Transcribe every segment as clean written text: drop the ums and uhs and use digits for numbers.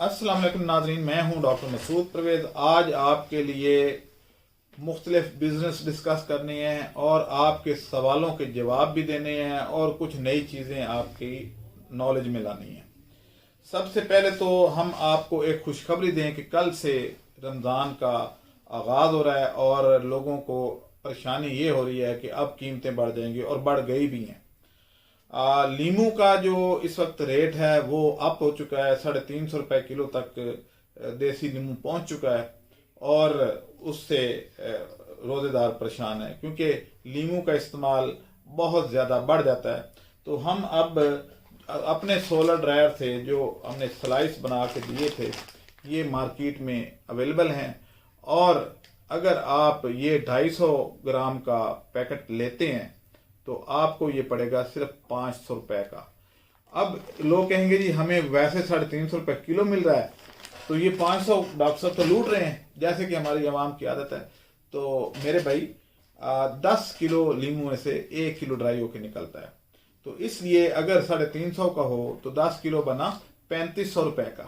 अस्सलाम वालेकुम नाज़रीन, मैं हूं डॉक्टर मसूद परवेज़। आज आपके लिए मुख्तलिफ बिजनेस डिस्कस करनी है और आपके सवालों के जवाब भी देने हैं और कुछ नई चीज़ें आपकी नॉलेज में लानी है। सबसे पहले तो हम आपको एक खुशखबरी दें कि कल से रमज़ान का आगाज़ हो रहा है और लोगों को परेशानी ये हो रही है कि अब कीमतें बढ़ जाएंगी और बढ़ गई भी हैं। लीमू का जो इस वक्त रेट है वो अप हो चुका है, 350 रुपये किलो तक देसी लीमू पहुंच चुका है और उससे रोज़ेदार परेशान है क्योंकि लीमू का इस्तेमाल बहुत ज़्यादा बढ़ जाता है। तो हम अब अपने सोलर ड्रायर से जो हमने स्लाइस बना के दिए थे ये मार्केट में अवेलेबल हैं और अगर आप ये 250 ग्राम का पैकेट लेते हैं तो आपको ये पड़ेगा सिर्फ 500 रुपये का। अब लोग कहेंगे जी हमें वैसे 350 रुपये किलो मिल रहा है तो ये 500 डॉक्टर साहब तो लूट रहे हैं, जैसे कि हमारी आवाम की आदत है। तो मेरे भाई 10 किलो लीमू में से 1 किलो ड्राई होकर निकलता है, तो इसलिए अगर 350 का हो तो 10 किलो बना 3500 रुपये का,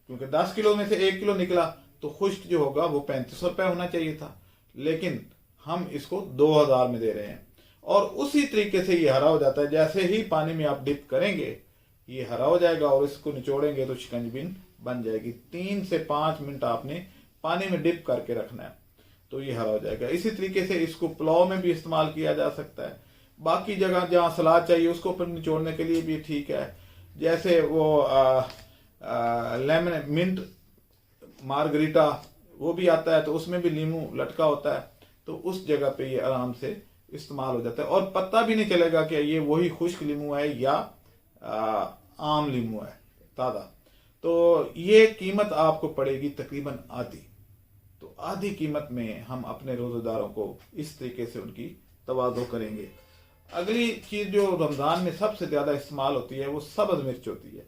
क्योंकि 10 किलो में से 1 किलो निकला तो खुश्क जो होगा वो 3500 रुपये होना चाहिए था, लेकिन हम इसको 2000 में दे रहे हैं। और उसी तरीके से ये हरा हो जाता है, जैसे ही पानी में आप डिप करेंगे ये हरा हो जाएगा और इसको निचोड़ेंगे तो शिकंजबिन बन जाएगी। 3 से 5 मिनट आपने पानी में डिप करके रखना है तो ये हरा हो जाएगा। इसी तरीके से इसको पुलाव में भी इस्तेमाल किया जा सकता है, बाकी जगह जहाँ सलाद चाहिए उसको फिर निचोड़ने के लिए भी ठीक है। जैसे वो लेमन मिंट मार्गरीटा वो भी आता है तो उसमें भी लीमू लटका होता है, तो उस जगह पे ये आराम से इस्तेमाल हो जाता है और पता भी नहीं चलेगा कि ये वही खुश्क लीमू है या आम लीमू है ताज़ा। तो ये कीमत आपको पड़ेगी तकरीबन आधी। तो आधी कीमत में हम अपने रोज़ेदारों को इस तरीके से उनकी तवाज़ो करेंगे। अगली चीज़ जो रमज़ान में सबसे ज़्यादा इस्तेमाल होती है वो सब्ज़ मिर्च होती है।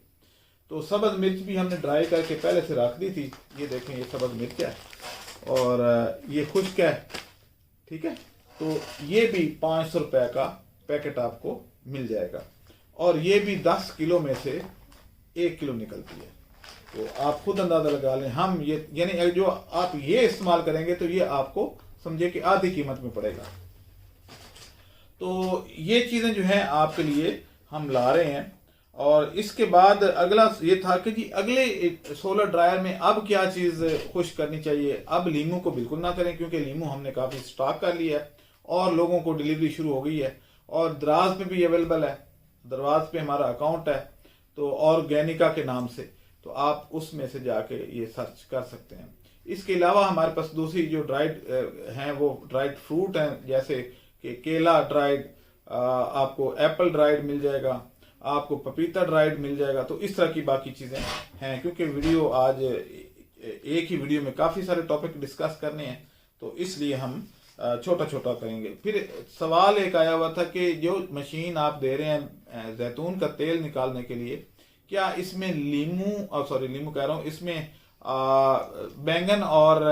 तो सब्ज़ मिर्च भी हमने ड्राई करके पहले से रख दी थी। ये देखें, ये सब्ज़ मिर्च है और ये खुश्क है, ठीक है। तो ये भी 500 रुपये का पैकेट आपको मिल जाएगा और ये भी 10 किलो में से 1 किलो निकलती है। तो आप खुद अंदाजा लगा लें, हम ये यानी जो आप ये इस्तेमाल करेंगे तो ये आपको समझे कि आधी कीमत में पड़ेगा। तो ये चीज़ें जो हैं आपके लिए हम ला रहे हैं। और इसके बाद अगला ये था कि जी अगले सोलर ड्रायर में अब क्या चीज़ खुश करनी चाहिए। अब लीमू को बिल्कुल ना करें क्योंकि लीमू हमने काफ़ी स्टॉक कर लिया है और लोगों को डिलीवरी शुरू हो गई है और दराज में भी अवेलेबल है। दराज पे हमारा अकाउंट है तो ऑर्गेनिका के नाम से, तो आप उसमें से जाके ये सर्च कर सकते हैं। इसके अलावा हमारे पास दूसरी जो ड्राइड हैं वो ड्राइड फ्रूट हैं, जैसे कि केला ड्राइड, आपको एप्पल ड्राइड मिल जाएगा, आपको पपीता ड्राइड मिल जाएगा। तो इस तरह की बाकी चीज़ें हैं, क्योंकि वीडियो आज एक ही वीडियो में काफ़ी सारे टॉपिक डिस्कस करने हैं तो इसलिए हम छोटा छोटा करेंगे। फिर सवाल एक आया हुआ था कि जो मशीन आप दे रहे हैं जैतून का तेल निकालने के लिए, क्या इसमें लीमू कह रहा हूँ, इसमें बैंगन और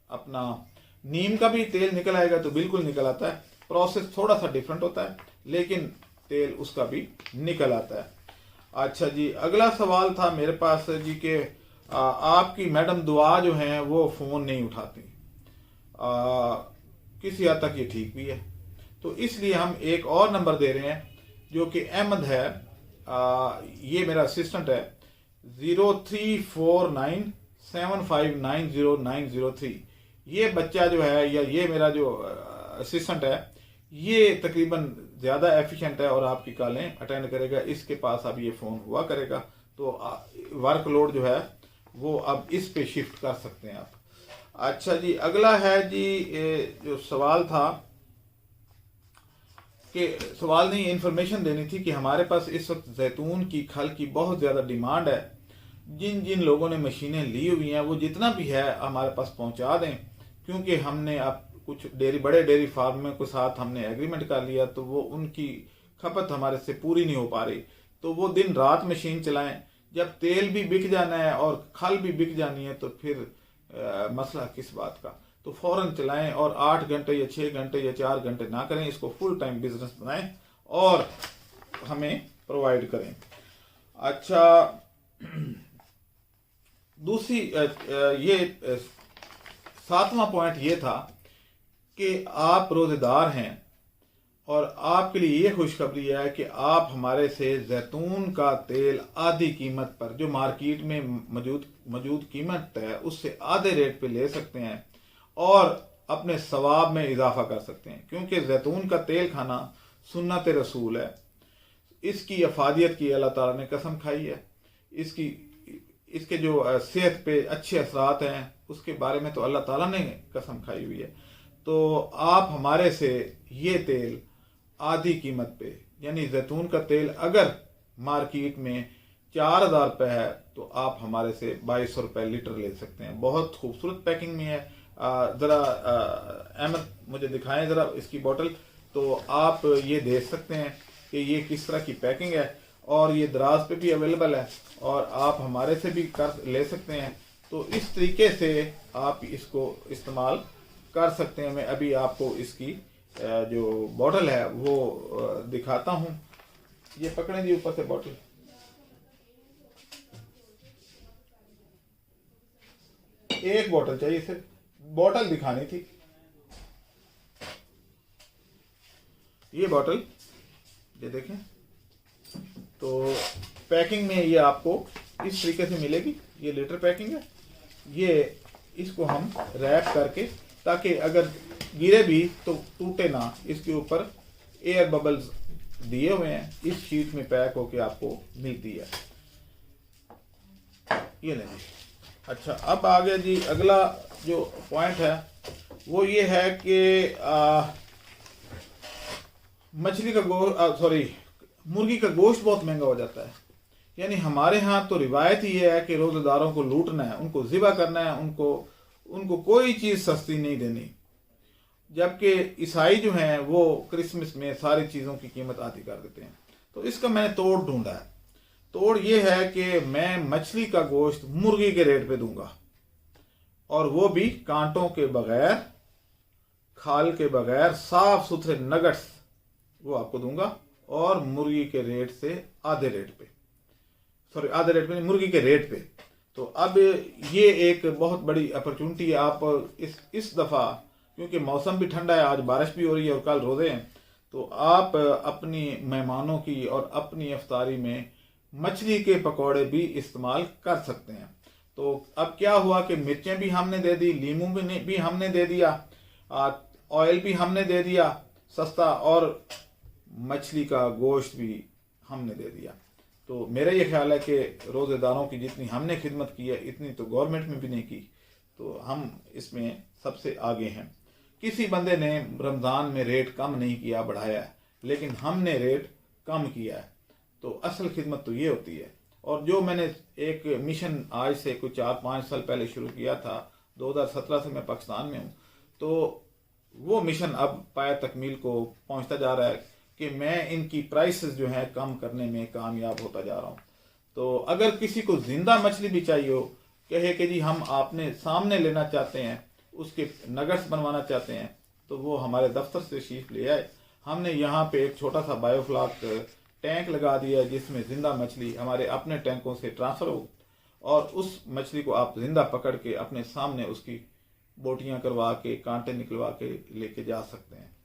अपना नीम का भी तेल निकल आएगा? तो बिल्कुल निकल आता है, प्रोसेस थोड़ा सा डिफरेंट होता है लेकिन तेल उसका भी निकल आता है। अच्छा जी, अगला सवाल था मेरे पास जी कि आपकी मैडम दुआ जो हैं वो फ़ोन नहीं उठाती। किसी हद तक ये ठीक भी है, तो इसलिए हम एक और नंबर दे रहे हैं जो कि अहमद है, ये मेरा असिस्टेंट है, 034975900903। ये बच्चा जो है या ये मेरा जो असिस्टेंट है ये तकरीबन ज़्यादा एफिशिएंट है और आपकी कॉलें अटेंड करेगा। इसके पास अब ये फ़ोन हुआ करेगा तो वर्कलोड जो है वो अब इस पे शिफ्ट कर सकते हैं आप। अच्छा जी, अगला है जी जो सवाल था कि सवाल नहीं, इन्फॉर्मेशन देनी थी कि हमारे पास इस वक्त जैतून की खल की बहुत ज़्यादा डिमांड है। जिन जिन लोगों ने मशीनें ली हुई हैं वो जितना भी है हमारे पास पहुंचा दें, क्योंकि हमने अब कुछ बड़े डेयरी फार्म के साथ हमने एग्रीमेंट कर लिया तो वो उनकी खपत हमारे से पूरी नहीं हो पा रही, तो वो दिन रात मशीन चलाएं। जब तेल भी बिक जाना है और खल भी बिक जानी है तो फिर मसला किस बात का। तो फौरन चलाएं और 8 घंटे या 6 घंटे या 4 घंटे ना करें, इसको फुल टाइम बिजनेस बनाएं और हमें प्रोवाइड करें। अच्छा दूसरी ये सातवां पॉइंट ये था कि आप रोजेदार हैं और आपके लिए ये खुशखबरी है कि आप हमारे से जैतून का तेल आधी कीमत पर, जो मार्केट में मौजूद कीमत है उससे आधे रेट पे ले सकते हैं और अपने सवाब में इजाफा कर सकते हैं, क्योंकि जैतून का तेल खाना सुन्नत रसूल है। इसकी अफादियत की अल्लाह ताला ने कसम खाई है। इसके जो सेहत पे अच्छे असरात हैं उसके बारे में तो अल्लाह ताला ने कसम खाई हुई है। तो आप हमारे से ये तेल आधी कीमत पे, यानी जैतून का तेल अगर मार्केट में 4,000 रुपये है तो आप हमारे से 2200 रुपये लीटर ले सकते हैं। बहुत खूबसूरत पैकिंग में है। ज़रा अहमद मुझे दिखाएं ज़रा इसकी बोतल, तो आप ये देख सकते हैं कि ये किस तरह की पैकिंग है और ये दराज पे भी अवेलेबल है और आप हमारे से भी कर ले सकते हैं। तो इस तरीके से आप इसको इस्तेमाल कर सकते हैं। मैं अभी आपको इसकी जो बोतल है वो दिखाता हूँ। ये पकड़ें जी ऊपर से बोतल। एक बोतल चाहिए, सिर्फ बोतल दिखानी थी। ये बोतल ये देखें, तो पैकिंग में ये आपको इस तरीके से मिलेगी। ये लीटर पैकिंग है। ये इसको हम रैप करके, ताकि अगर गिरे भी तो टूटे ना, इसके ऊपर एयर बबल्स दिए हुए हैं, इस शीट में पैक होके आपको मिलती है। ये लेंगे। अच्छा, अब आगे जी अगला जो पॉइंट है वो ये है कि मछली का गोश्त, मुर्गी का गोश्त बहुत महंगा हो जाता है। यानी हमारे यहाँ तो रिवायत ही है कि रोजेदारों को लूटना है, उनको ज़िबा करना है, उनको कोई चीज़ सस्ती नहीं देनी। जबकि ईसाई जो हैं वो क्रिसमस में सारी चीज़ों की कीमत आधी कर देते हैं। तो इसका मैंने तोड़ ढूंढा है। तोड़ ये है कि मैं मछली का गोश्त मुर्गी के रेट पे दूंगा, और वो भी कांटों के बगैर, खाल के बगैर, साफ सुथरे नगट्स वो आपको दूंगा, और मुर्गी के रेट से आधे रेट पे, आधे रेट पे नहीं, मुर्गी के रेट पे। तो अब ये एक बहुत बड़ी अपॉर्चुनिटी है। आप इस दफ़ा, क्योंकि मौसम भी ठंडा है, आज बारिश भी हो रही है और कल रोज़े हैं, तो आप अपनी मेहमानों की और अपनी इफ्तारी में मछली के पकौड़े भी इस्तेमाल कर सकते हैं। तो अब क्या हुआ कि मिर्चें भी हमने दे दी, लीमू भी हमने दे दिया, ऑयल भी हमने दे दिया सस्ता, और मछली का गोश्त भी हमने दे दिया। तो मेरा ये ख्याल है कि रोज़ेदारों की जितनी हमने खिदमत की है इतनी तो गवर्नमेंट में भी नहीं की, तो हम इसमें सबसे आगे हैं। किसी बंदे ने रमज़ान में रेट कम नहीं किया, बढ़ाया है, लेकिन हमने रेट कम किया है। तो असल खिदमत तो ये होती है। और जो मैंने एक मिशन आज से कुछ 4-5 साल पहले शुरू किया था, 2017 से मैं पाकिस्तान में हूँ, तो वो मिशन अब पाया तकमील को पहुँचता जा रहा है कि मैं इनकी प्राइसेस जो हैं कम करने में कामयाब होता जा रहा हूँ। तो अगर किसी को जिंदा मछली भी चाहिए हो, कहे कि जी हम आपने सामने लेना चाहते हैं, उसके नगट्स बनवाना चाहते हैं, तो वो हमारे दफ्तर से शीफ ले आए। हमने यहाँ पे एक छोटा सा बायोफ्लाक टैंक लगा दिया है जिसमें जिंदा मछली हमारे अपने टैंकों से ट्रांसफ़र हो, और उस मछली को आप जिंदा पकड़ के अपने सामने उसकी बोटियाँ करवा के, कांटे निकलवा के लेके जा सकते हैं।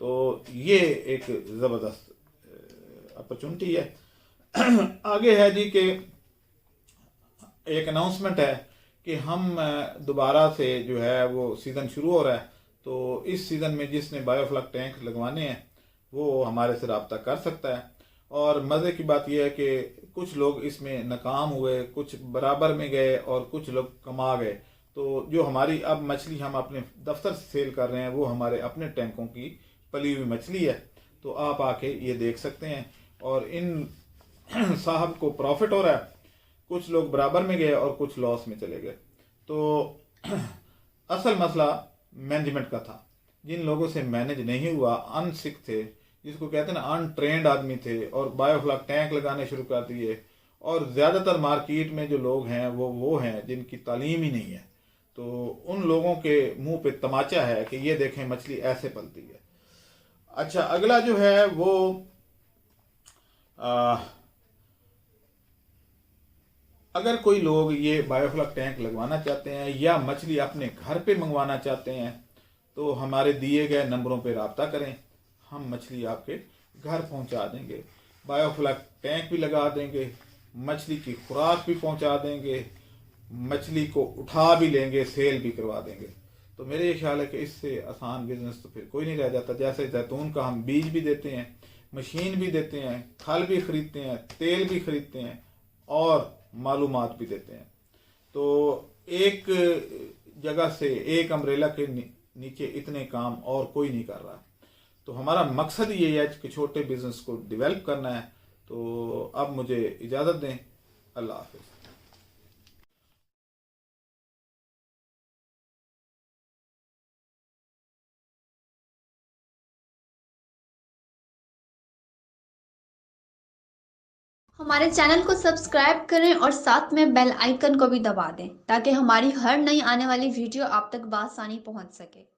तो ये एक ज़बरदस्त अपॉर्चुनिटी है। आगे है जी कि एक अनाउंसमेंट है कि हम दोबारा से जो है वो सीज़न शुरू हो रहा है। तो इस सीज़न में जिसने बायोफ्लक टैंक लगवाने हैं वो हमारे से रब्ता कर सकता है। और मज़े की बात यह है कि कुछ लोग इसमें नाकाम हुए, कुछ बराबर में गए और कुछ लोग कमा गए। तो जो हमारी अब मछली हम अपने दफ्तर से सेल कर रहे हैं वो हमारे अपने टैंकों की पली हुई मछली है। तो आप आके ये देख सकते हैं, और इन साहब को प्रॉफिट हो रहा है। कुछ लोग बराबर में गए और कुछ लॉस में चले गए। तो असल मसला मैनेजमेंट का था। जिन लोगों से मैनेज नहीं हुआ, अनसिक थे, जिसको कहते हैं ना अनट्रेंड आदमी थे, और बायोफ्लक टैंक लगाने शुरू कर दिए। और ज़्यादातर मार्केट में जो लोग हैं वो हैं जिनकी तालीम ही नहीं है। तो उन लोगों के मुंह पे तमाचा है कि ये देखें मछली ऐसे पलती है। अच्छा, अगला जो है वो अगर कोई लोग ये बायोफ्लक टैंक लगवाना चाहते हैं या मछली अपने घर पे मंगवाना चाहते हैं तो हमारे दिए गए नंबरों पे रब्ता करें, हम मछली आपके घर पहुंचा देंगे। बायोफ्लक टैंक भी लगा देंगे, मछली की खुराक भी पहुंचा देंगे, मछली को उठा भी लेंगे, सेल भी करवा देंगे। तो मेरे ये ख्याल है कि इससे आसान बिजनेस तो फिर कोई नहीं रह जाता। जैसे जैतून का हम बीज भी देते हैं, मशीन भी देते हैं, खल भी खरीदते हैं, तेल भी खरीदते हैं और मालूमात भी देते हैं। तो एक जगह से, एक अम्ब्रेला के नीचे इतने काम और कोई नहीं कर रहा। तो हमारा मकसद ये है कि छोटे बिजनेस को डेवलप करना है। तो अब मुझे इजाज़त दें। अल्लाह हाफिज़। हमारे चैनल को सब्सक्राइब करें और साथ में बेल आइकन को भी दबा दें ताकि हमारी हर नई आने वाली वीडियो आप तक बआसानी पहुंच सके।